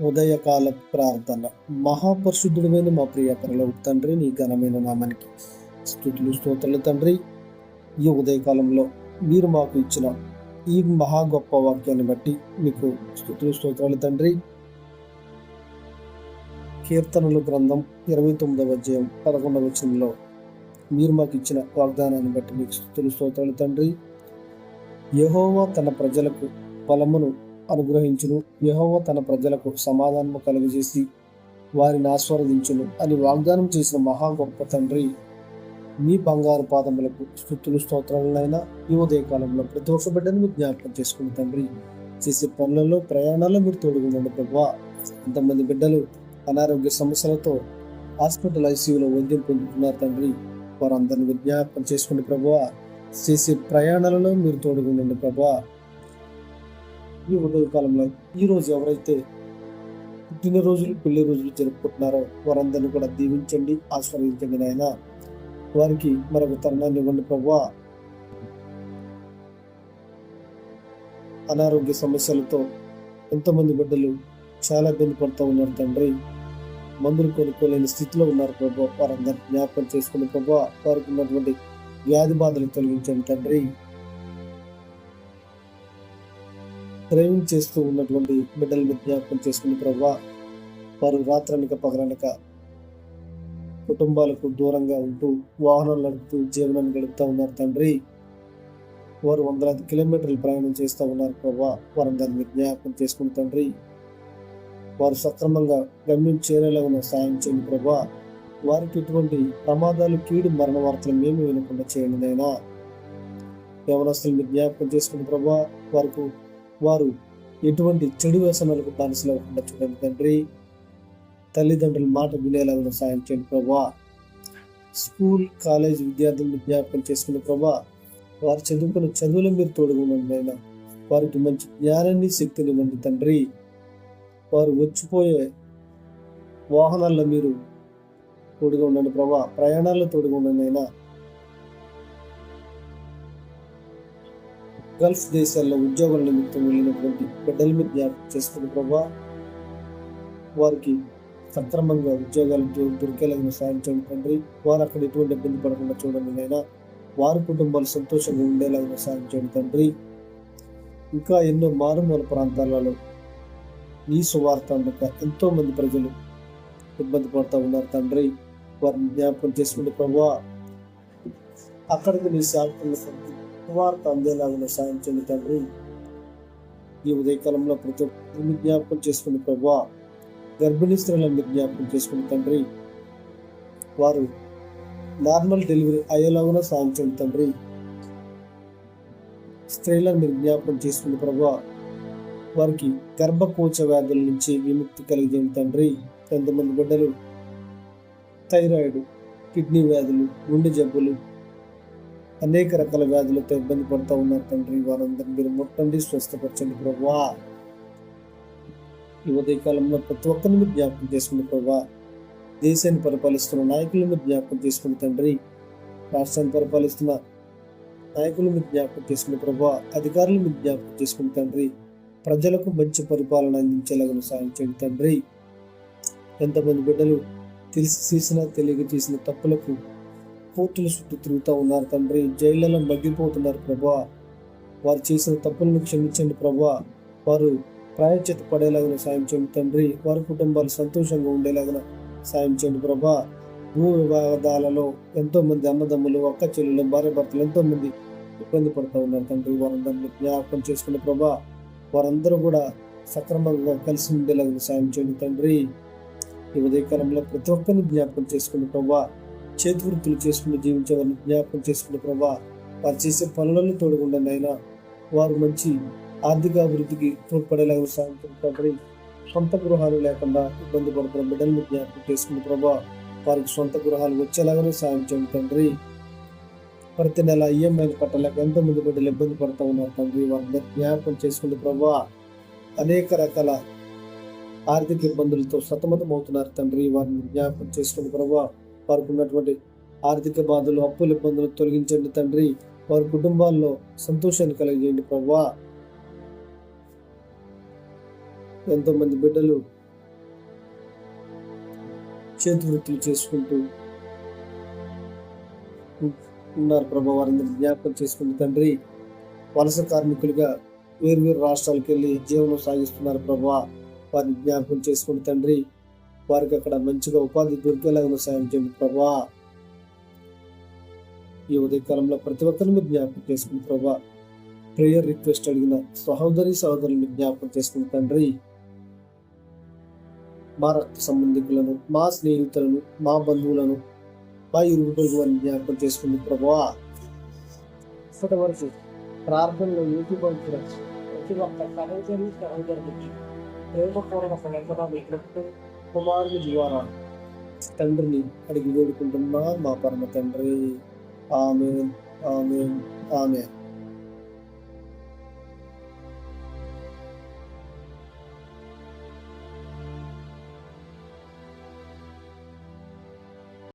ఉదయకాల ప్రార్థన. మహాపరిశుద్ధుడైన మా ప్రియ పరలోక తండ్రి, నీ ఘనమైన నామానికి స్తుతులు స్తోత్రాలు తండ్రి. ఈ ఉదయకాలంలో మీరు మాకు ఇచ్చిన ఈ మహా గొప్ప వాక్యాన్ని బట్టి మీకు స్తుతులు స్తోత్రాలు తండ్రి. కీర్తనలు గ్రంథం 29వ అధ్యాయం 11వ వచనంలో మీరు మాకు ఇచ్చిన వాగ్దానాన్ని బట్టి మీకు స్తుతులు స్తోత్రాలు తండ్రి. యెహోవా తన ప్రజలకు ఫలమును అనుగ్రహించును, యెహోవా తన ప్రజలకు సమాధానము కలుగజేసి వారిని ఆస్వాదించును అని వాగ్దానం చేసిన మహా గొప్ప తండ్రి, మీ బంగారు పాదములకు స్తుతులు స్తోత్రాలనైనా ఈ ఉదయకాలంలో ప్రతి ఒక్క బిడ్డను మీరు జ్ఞాపకం చేసుకుని తండ్రి, చేసే పనులలో ప్రయాణాల్లో మీరు తోడుగుండండి ప్రభువా. ఎంతమంది బిడ్డలు అనారోగ్య సమస్యలతో హాస్పిటల్ ఐసీయూలో వైద్యం పొందుతున్నారు తండ్రి, వారందరిని మీరు జ్ఞాపకం చేసుకోండి ప్రభువా. చేసే ప్రయాణాలలో మీరు తోడుగుండండి ప్రభువా. ఈ ఉదయకాలంలో ఈరోజు ఎవరైతే పుట్టినరోజులు పెళ్లి రోజులు జరుపుకుంటున్నారో వారందరినీ కూడా దీవించండి, ఆశీర్వదించండి నాయన. వారికి మరొక తరుణాన్ని ఇవ్వండి ప్రభువా. అనారోగ్య సమస్యలతో ఎంతోమంది బిడ్డలు చాలా ఇబ్బంది పడుతూ ఉన్నారు తండ్రి, మందులు కొనుక్కోలేని స్థితిలో ఉన్నారు ప్రభు. వారందరినీ జ్ఞాపకం చేసుకుని ప్రభు, వారికి ఉన్నటువంటి వ్యాధి బాధలు తొలగించండి తండ్రి. డ్రైవింగ్ చేస్తూ ఉన్నటువంటి బిడ్డలను జ్ఞాపకం చేసుకుని ప్రభు, వారు రాత్రనక పగలనక కుటుంబాలకు దూరంగా ఉంటూ వాహనాలు నడుపుతూ జీవనాన్ని గడుపుతూ ఉన్నారు తండ్రి. వారు వందలాది కిలోమీటర్లు ప్రయాణం చేస్తూ ఉన్నారు ప్రభు. వారందరినీ జ్ఞాపకం చేసుకుని తండ్రి, వారు సక్రమంగా గమ్యం చేరేలాగా సాయం చేయండి ప్రభా. వారికి ఎటువంటి ప్రమాదాలు, కీడు, మరణ వార్తలు మేము వినకుండా చేయండి నైనా. యవనస్తులను జ్ఞాపకం చేసుకుని ప్రభా, వారు ఎటువంటి చెడు వ్యసనాలకు బానిసలు అవ్వకుండా చూడండి తండ్రి. తల్లిదండ్రుల మాట వినేలాగా సాయం చేయండి ప్రభా. స్కూల్, కాలేజ్ విద్యార్థులను జ్ఞాపకం చేసుకుని ప్రభా, వారు చదువుకున్న చదువులో మీరు తోడుగా ఉండండి అయినా. వారికి మంచి జ్ఞానాన్ని, శక్తిని ఇవ్వండి తండ్రి. వారు వచ్చిపోయే వాహనాల్లో మీరు తోడుగా ఉండండి ప్రభా, ప్రయాణాల్లో తోడుగా ఉండండి అయినా. గల్ఫ్ దేశాల్లో ఉద్యోగాల నిమిత్తం వెళ్ళినటువంటి బిడ్డల మీద జ్ఞాపకం చేసుకుని ప్రభా, వారికి సక్రమంగా ఉద్యోగాలు దొరికేలాగా సాయం చేయండి తండ్రి. వారు అక్కడ ఎటువంటి ఇబ్బంది పడకుండా చూడండి అయినా. వారి కుటుంబాలు సంతోషంగా ఉండేలాగా సాయం చేయండి తండ్రి. ఇంకా ఎన్నో మారుమూల ప్రాంతాలలో ఈ సువార్త అందక ఎంతో మంది ప్రజలు ఇబ్బంది పడుతూ ఉన్నారు తండ్రి. వారిని జ్ఞాపకం చేసుకుంటే ప్రభా, అక్కడికి నీ సేవకులను సువార్త అందేలాగా సాయం చేయండి తండ్రి. ఈ ఉదయకాలంలో ప్రతి ఒక్కరిని జ్ఞాపకం చేసుకుని ప్రభా, గర్భిణీ స్త్రీలను జ్ఞాపకం చేసుకుని తండ్రి, వారు నార్మల్ డెలివరీ అయ్యేలాగా సాయం చేయండి తండ్రి. స్త్రీలను మీరు జ్ఞాపకం చేసుకుని ప్రభా, వారికి గర్భకోశ వ్యాధుల నుంచి విముక్తి కలిగేది తండ్రి. కొంతమంది బిడ్డలు థైరాయిడ్, కిడ్నీ వ్యాధులు, గుండె జబ్బులు, అనేక రకాల వ్యాధులతో ఇబ్బంది పడుతూ ఉన్నారు తండ్రి. వారందరినీ మీరు ముట్టండి, స్వస్థపరచండి ప్రభా. ఈ ఉదయకాలంలో ప్రతి ఒక్కరిని మీరు జ్ఞాపకం చేసుకుని ప్రభా. దేశాన్ని పరిపాలిస్తున్న నాయకులను మీరు జ్ఞాపకం చేసుకుని తండ్రి. రాష్ట్రాన్ని పరిపాలిస్తున్న నాయకులు మీరు జ్ఞాపకం చేసుకుని ప్రభా. అధికారులు మీరు జ్ఞాపకం చేసుకుని తండ్రి. ప్రజలకు మంచి పరిపాలన అందించేలాగా సాయం చేయండి తండ్రి. ఎంతమంది బిడ్డలు తెలిసి చేసిన, తెలియక చేసిన తప్పులకు కోర్టుల చుట్టూ తిరుగుతూ ఉన్నారు తండ్రి. జైళ్లలో మగ్గిపోతున్నారు ప్రభా. వారు చేసిన తప్పులను క్షమించండి ప్రభా. వారు ప్రాయశ్చిత్త పడేలాగా సాయం చేయండి తండ్రి. వారి కుటుంబాలు సంతోషంగా ఉండేలాగా సాయం చేయండి ప్రభా. భూ వివాదాలలో ఎంతో మంది అన్నదమ్ములు, అక్క చెల్లెలు, భార్య భర్తలు ఎంతో మంది ఇబ్బంది పడుతూ ఉన్నారు తండ్రి. వారందరినీ జ్ఞాపకం చేసుకుని ప్రభా, వారందరూ కూడా సక్రమంగా కలిసి ఉండేలాగా సాయం చేయండి తండ్రి. ఈ ఉదయకాలంలో ప్రతి ఒక్కరిని జ్ఞాపకం చేసుకుని ప్రభా, చేతి వృత్తులు చేసుకుని జీవించే వారిని జ్ఞాపకం చేసుకుని ప్రభా, వారు చేసే పనులను తోడుగుండండి అయినా. వారు మంచి ఆర్థిక అభివృద్ధికి తోడ్పడేలాగా సాయం చేయండి తండ్రి. సొంత గృహాలు లేకుండా ఇబ్బంది పడుతున్న బిడ్డలను జ్ఞాపకం చేసుకుని ప్రభా, వారికి సొంత గృహాలు వచ్చేలాగానే సాయం చేయండి తండ్రి. ప్రతి నెల ఈఎంఐలు కట్టలేక ఎంతో మంది బిడ్డలు ఇబ్బంది పడుతూ ఉన్నారు తండ్రి. వారిని జ్ఞాపకం చేసుకుంటే ప్రభా, అనేక రకాల ఆర్థిక ఇబ్బందులతో సతమతం అవుతున్నారు తండ్రి. వారిని జ్ఞాపకం చేసుకుని ప్రభా, వారికి ఉన్నటువంటి ఆర్థిక బాధలు, అప్పుల ఇబ్బందులు తొలగించండి తండ్రి. వారి కుటుంబాల్లో సంతోషాన్ని కలిగజేయండి ప్రభా. ఎంతో మంది బిడ్డలు చేతి వృత్తులు చేసుకుంటూ ఉన్నారు ప్రభా. వారిని జ్ఞాపకం చేసుకుని తండ్రి, వలస కార్మికులుగా వేరు రాష్ట్రాలకు వెళ్ళి జీవనం సాగిస్తున్నారు ప్రభా. వారిని జ్ఞాపకం చేసుకుని తండ్రి, వారికి అక్కడ మంచిగా ఉపాధి దొరికేలాగా సాయం చేయండి ప్రభా. ఈ ఉదయకాలంలో ప్రతి ఒక్కరిని మీరు జ్ఞాపకం చేసుకుని ప్రభా. ప్రేయర్ రిక్వెస్ట్ అడిగిన సహోదరులను జ్ఞాపకం చేసుకుని తండ్రి, మా రక్త సంబంధికులను, మా స్నేహితులను, మా బంధువులను, మా ఇరుగు పొరుగు వారిని జ్ఞాపకం చేసుకుని ప్రభా. ఇప్పటి వరకు ప్రార్థనలో ఏకీభవించిన ప్రతి ఒక్క సహోదరునికి ప్రేమపూర్వక కుమారుని ద్వారా తండ్రిని అడిగి వేడుకుంటున్నా మా పరమ తండ్రి. ఆమేన్, ఆమేన్, ఆమేన్.